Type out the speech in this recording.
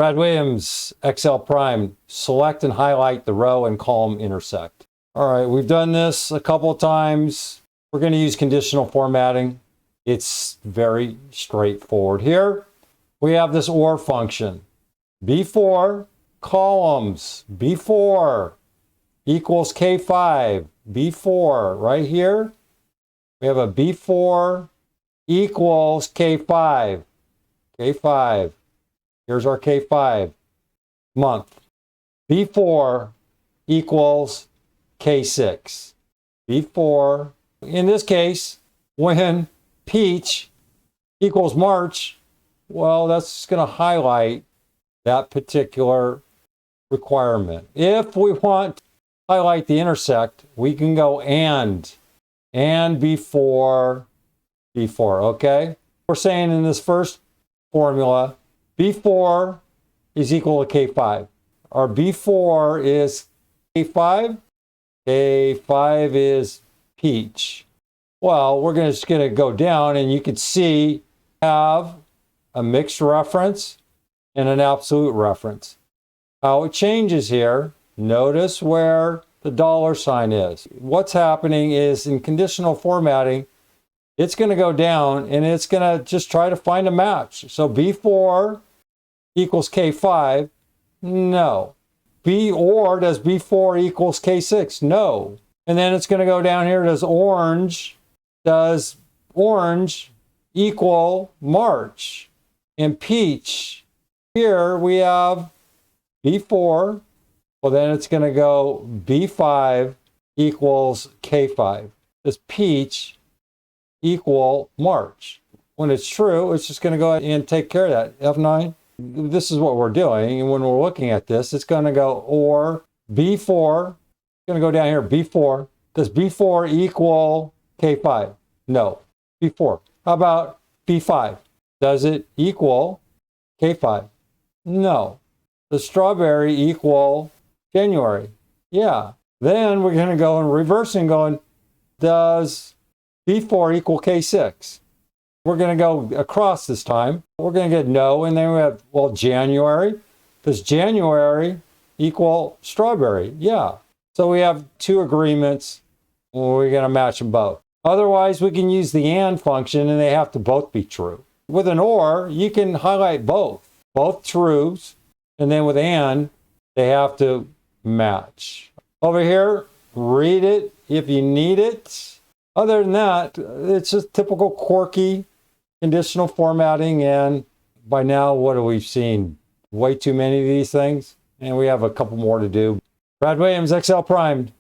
Brad Williams, Excel Prime, select and highlight the row and column intersect. All right, we've done this a couple of times. We're going to use conditional formatting. It's very straightforward. Here we have this OR function. B4 columns, B4 equals K5, B4 right here. We have a B4 equals K5, K5. Here's our K5 month. B4 equals K6. B4, in this case, when peach equals March, well, that's going to highlight that particular requirement. If we want to highlight the intersect, we can go and before, okay? We're saying in this first formula, B4 is equal to K5. Our B4 is K5. K5 is peach. Well, we're just going to go down, and you can see have a mixed reference and an absolute reference. How it changes here, notice where the dollar sign is. What's happening is in conditional formatting, it's going to go down and it's going to just try to find a match. So B4 equals K5, no. Does B4 equals K6? No. And then it's going to go down here, does orange equal March? And peach, here we have B4, well then it's going to go B5 equals K5. Does peach equal March? When it's true, it's just going to go ahead and take care of that. F9. This is what we're doing, and when we're looking at this, it's going to go or B4, going to go down here, B4. Does B4 equal K5? No. B4. How about B5? Does it equal K5? No. Does strawberry equal January? Yeah. Then we're going to go in reverse and going, does B4 equal K6? We're going to go across this time. We're going to get no, and then we have, well, January. Does January equal strawberry? Yeah. So we have two agreements. We're going to match them both. Otherwise, we can use the and function, and they have to both be true. With an or, you can highlight both truths, and then with and, they have to match. Over here, read it if you need it. Other than that, it's just typical quirky conditional formatting, and by now, what have we seen? Way too many of these things, and we have a couple more to do. Brad Williams, Excel Prime.